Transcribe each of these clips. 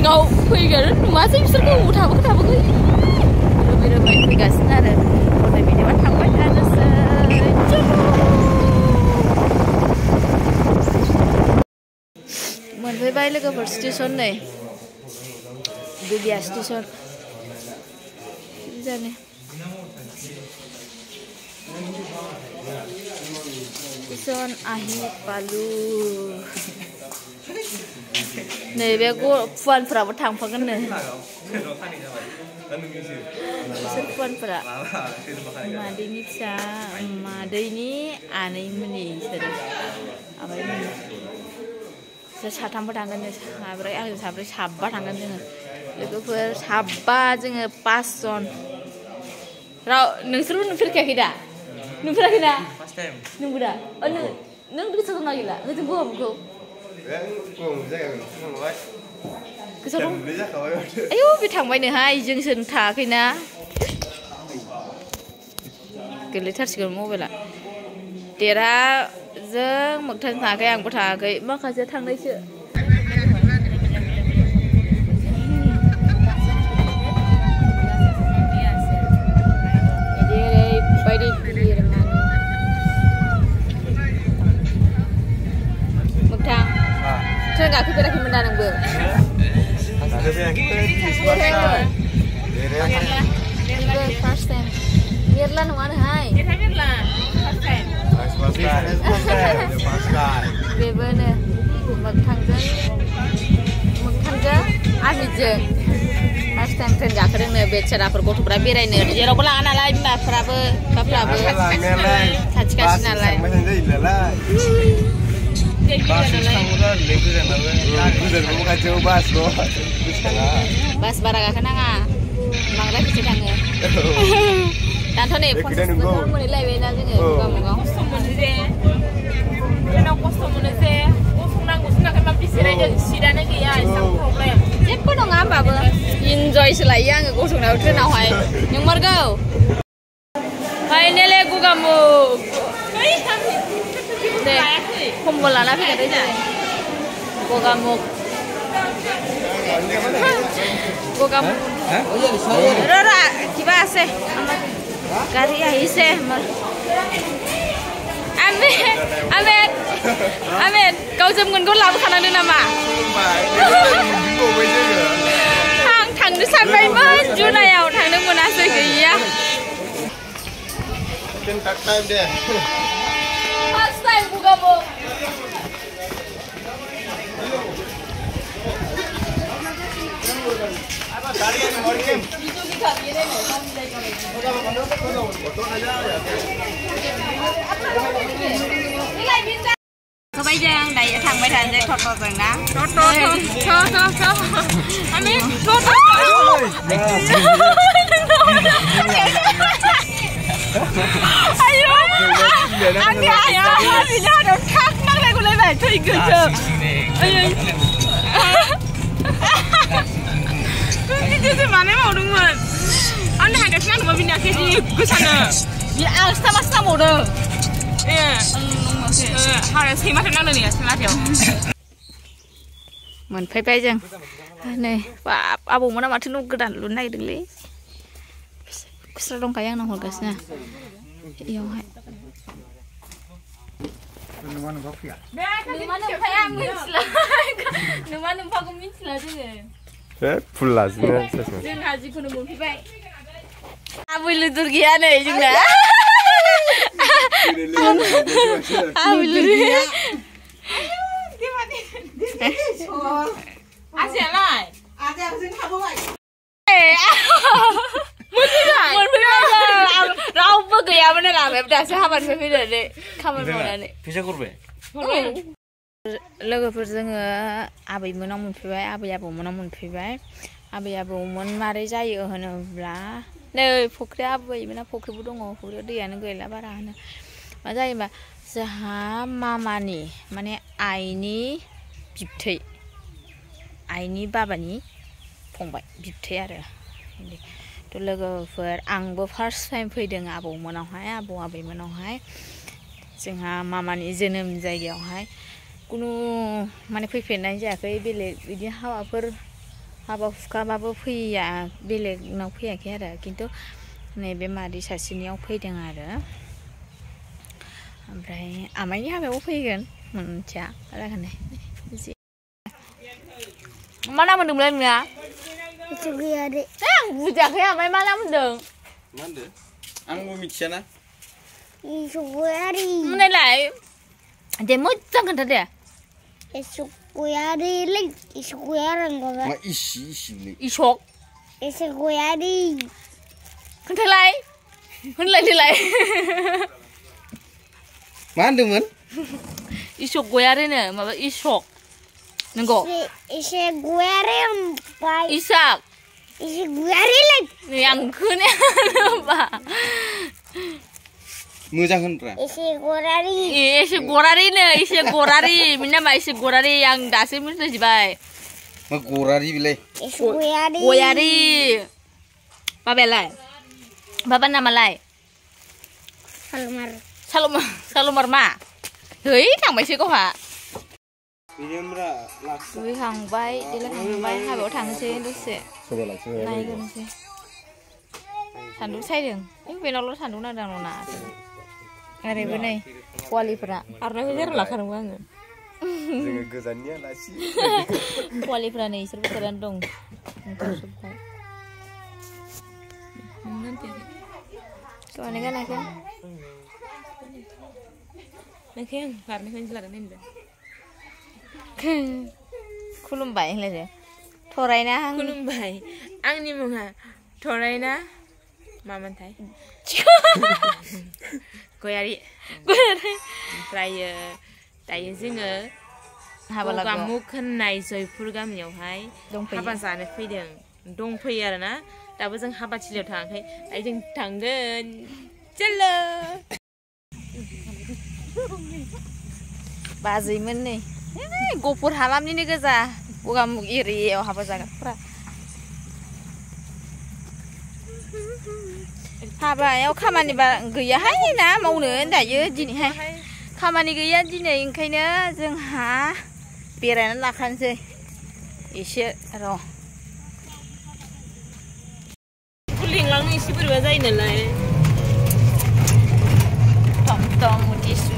सिङाव फैगोन नुवासै बिसोरखौ थाबोखै रोमै फैगासिनो आरो हनै बिदिबा थांबाय थानोसै मोनफैबाय लोगोफोर स्टेसन नै दुगिया स्टेसन जाने स्टेसन आहि पालु नैबे फुवानफोराबो थांफागोननो बिसोर फुवानफोरा मादैनि फिसा मादैनि आनैमोननि बिसोरो आमाइमोननि बिसोर साथामबो थांगोन साब्रै आंजों साब्रै साबा थांगोन जोङो लोगोफोर साबा जोङो 5 जन नोंसोरबो नुफेरखायाखै दा नुफेराखै ना नंगौ दा नों गोसोआव दंना गैला ओजों बहाबुखौ गोसोआव दं आयौ बे थांबायनोहाय जोंसो थाङाखैना गोलैथारसिगोन मबाइला देरहाजों मोगथां थाङाखै आंबो थाङाखै माखासे थांनायसो बायदि मोगथां ट्रेन गाखोफेराखैमोन दा नोंबो फार्स्ट टाइम मेरला नङानोहाय बेबोनो मोगथांजों आमिजों फार्स्ट टाइम ट्रेन गाखोदोंनो बेचाराफोर गथ'फ्रा बेरायनो जेरावबो लाङा नालाय बिमाफ्राबो बिफाफ्राबो खाथि खाथि नालाय बास बारा गाखोनाङा बांद्राय फैसा थाङो दाथ' नै 50 मोनहैलायबायना जोङो गावबागाव खस्थ' मोनो जे ट्रेनाव खस्थ' मोनो जे गसंनांगौ जोंनाखै मा बिसिरायदों सिटानो गैया एसेबां प्रब्लेम जेबो नङा होमबाबो इन्जयसो लायो आङो गसंनायाव ट्रेनावहाय नंमारगौ फाइनेलि गगामुख दे खम्बल लाना फैखादो जों Gogamukh Rara, kiba ase. Gari ahise. Amin. Kau jemgon kau labu kanan nama. Thằng sampai bên Junayau thằng nó muốn ăn gì kìa. First time deh. First time buka bu. Bây giờ đây thằng mấy thằng dây thọt rồi nè. Thọt. Anh biết thọt. Ayo. Anh ya, vì ra nó khác mắc này của lấy bài chơi cười chưa? Itu mana mau dengar? Anda hendak siapa mau pindah ke sini? Kesana. Dia sama mau deh. Harus siapa tenang nih ya, siapa dia? Moनफैबाय जों नै आबौमोना माथो न' गोदान लुनो नागिरदोंलै खुस्रा दंखायो आंनाव हरगासिनो इयावहाय नुमा नुम्फाखौ मिथिला जोङो फुल्ला जोंहा जिखुनु मोनफैबाय आबै लुदुर गैया नै जोंना आबै लुदुर आजायालाय आजाया जों थाबोबाय रावबो गैयामोन आरो दासो हाबानिफ्राय फैनानै खामानि मावनानै फैसा हरबाय लोगोफोर जोङो आबैमोनाव मोनफैबाय आबै आबौमोनाव मोनफैबाय आबै आबौमोन मारै जायो होनोब्ला नै फुख्रि आबैमोना फुख्रिबो दङ फुख्रियाव दैयानो गैला बारा होनो मा जायोबा जोंहा मामानि माने आइनि बिबथै आइनि बाबानि फंबाय बिबथै आरो थ' लोगोफोर आंबो फार्स्ट टाइम फैदों आबौमोनावहाय आबौ आबैमोनावहाय जोंहा मामानि जोनोम जायगायावहाय कुनु माने फैफेरनाय जायाखै बेलेग बिदि हाबाफोर हाबा हुखाबाबो फैया बेलेगनाव फैयाखै आरो खिन्थु नैबे मादै सासेनियाव फैदों आरो ओमफ्राय आमाइनि हाबायाव फैगोन मोनथिया रागानै मा नाम होनदोंमोनलाय नोंना इसुगयारि आं बुजियाखै आमाइ मा नाम होनदों मा होनदों आंबो मिथियाना इसुगयारि मोननायलाय दे मोजां खोन्था दे इसुगयारि लै इसुगयारि नंगौबा मा इसिलै इसक इसुगयारि खोन्थालाय होनलाय देलाय मा होनदोंमोन इसक गयारिनो माबा इसक नंगौ इसुगयारि ओमफ्राय इसाक इसुगयारि लै नै आं खोनायाबा मोजां होनब्रा इसुगयारि एसे गरारिनो एसे गरारि बिनि नामा एसे गरारि आं दासो मिथिजोबबाय मा गरारि बिलाय इसुगयारि गयारि बाबायालाय बाबा नामालाय सालमार सालमार मा है थांबायसो गावहा बिनिमरा लाक्स दुगैखांबाय देलायखांबाय हाबायाव थांनोसै दसे नायग्रोनोसै सान्दुं सायदों बेनावल' सान्दुं नांदों आंनाव ना ओरैबो नै पवालिफोरा आरनायखौ जेराव लाखादोंमोन आङो जोङो गोजाननि आलासि पवालिफोरा नै इसोरबो जिरायनानै दं ओंखारजोब्बाय गावहानो गानाखै नोंखै आं गारनायखौनो लागोन होनदों खुलुमबाय होनलायदो थरायना खुलुमबाय आंनि मुङा थरायना मामोनथाय गयारि ओमफ्रायो दायो जोङो गगामुख होननाय जयपुर गामियावहाय हाबा जानो फैदों दंफैयो आरोना दाबो जों हाबाथिलियाव थाङाखै दायो जों थांगोन चलो बाजैमोन नै गफुर हालामनिनो गोजा गगामुख एरियायाव हाबा जाग्राफ्रा हाबायाव खामानि गैयाहाय ना मावनो दायो दिनैहाय खामानि गैया दिनै ओंखायनो जोंहा बेरायनानै लाखानोसै एसे र' लिंलांनो एसे बोरैबा जायो नालाय टम टम मुथिसु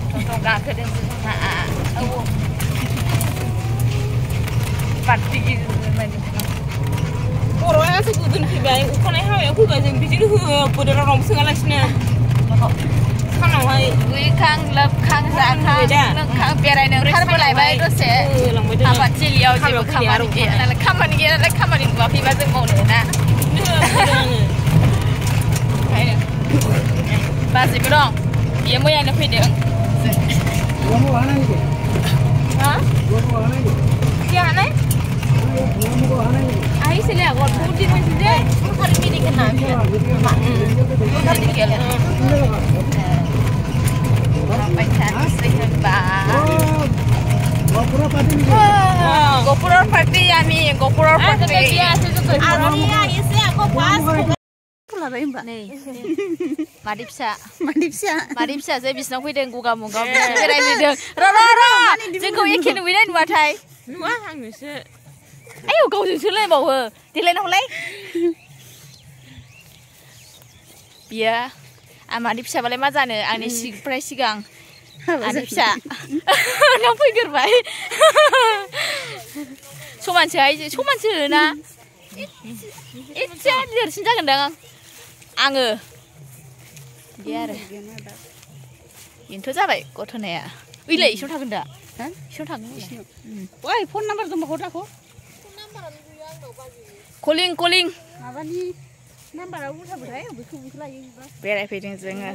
टम टम गाखोदों जोंहा औ पार्टि गिदिर खर'आसो गोदोनफैबाय अखानाय हाबायाव फैबाय जों बिदिनो होबोदों रावनावबो सोङालासिनो सानावहाय दुगैखां लोबखां जाखां लोंखां बेरायनो ओंखारबोलायबाय दसे हाबाथिलियाव जेबो खामानि गैया नालाय खामानि नुवाखैबा जों मावनो ना ओंखायनो बाजैबो दं बियो मैयानो फैदों हा हानाय ahí se le agotó últimamente un jardín médico también médicoไปทานสิบ้าGoPro party ami GoPro party Aria ese aku pas nih madi फिसा जे बिसनाव फैदों गगामुगाव बेरायफैदों र' जोंखौ एखे नुहैनाय नुवाथाय नुवा आंनोसो आयौ गावजोंसो लायबावो देलायनांगौलाय बियो आमानि फिसाबालाय मा जानो आंनि फ्राय सिगां आनि फिसा नों फैगोरबाय समानसो ना एसे देरसिन जागोनदां आङो बिदि आरो बेनोथ' जाबाय गथ'नाया ओइलाय इसियाव थागोन दा इसियाव थागोन ओइ फन नाम्बार दंबावो दाखौ कलिं माबानि नाम्बारा उल्थाबोथाय बेखौ लायो बेरायफैदों जोङो